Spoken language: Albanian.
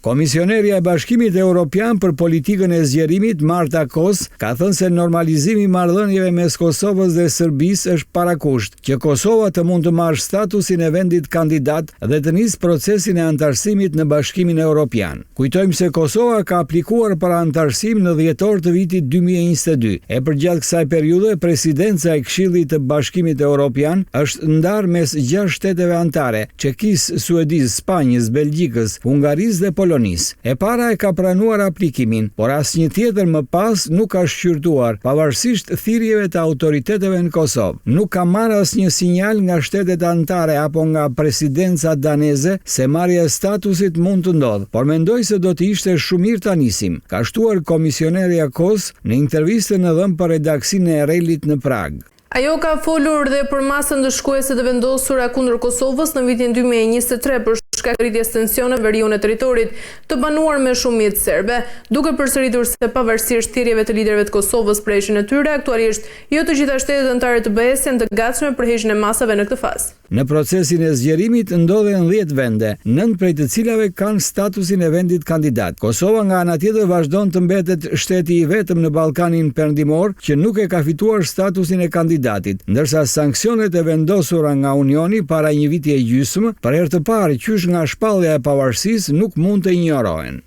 Komisionerja e Bashkimit Evropian për politikën e zgjerimit, Marta Kos, ka thënë se normalizimi i marrëdhënieve mes Kosovës dhe Serbisë është parakusht, që Kosova të mund të marrë statusin e vendit kandidat dhe të nisë procesin e antarësimit në Bashkimin Evropian. Kujtojmë se Kosova ka aplikuar për antarësim në dhjetor të vitit 2022. E përgjatë kësaj periudhe, presidenca e Këshillit të Bashkimit Evropian është ndarë mes 6 shteteve anëtare: Çekisë, Suedisë, Spanjës, Belgjikës, Hungarisë dhe E para e ka pranuar aplikimin, por asnjë tjetër më pas nuk ka shqyrtuar, pavarësisht thirrjeve të autoriteteve në Kosovë. Nuk ka marrë asnjë sinjal nga shtetet anëtare apo nga presidenca daneze se marrja e statusit mund të ndodhë, por mendoj se do të ishte shumë mirë ta nisim, ka shtuar komisionerja Kos në intervistën e dhënë për redaksinë e Relit në Prag. Ajo ka folur dhe për masën ndëshkuese të vendosura kundër Kosovës në vitin 2023 për shkak të rritjes tensioneve në veriun e territorit të banuar me shumicë serbe, duke përsëritur se pavarësisht thirrjeve të liderëve të Kosovës për heqjen e tyre, aktualisht jo të gjitha shtetet anëtare të BE-s janë të gatshme për heqjen e masave në këtë fazë. Në procesin e zgjerimit ndodhen 10 vende, 9 prej të cilave kanë statusin e vendit kandidat. Kosova nga ana tjetër vazhdon të mbetet shteti i vetëm në Ballkanin Perëndimor që nuk e ka fituar statusin e kandidatit, ndërsa sanksionet e vendosura nga Unioni para një viti e gjysmë, për herë të parë qysh nga shpallja e pavarësisë, nuk mund të injorohen.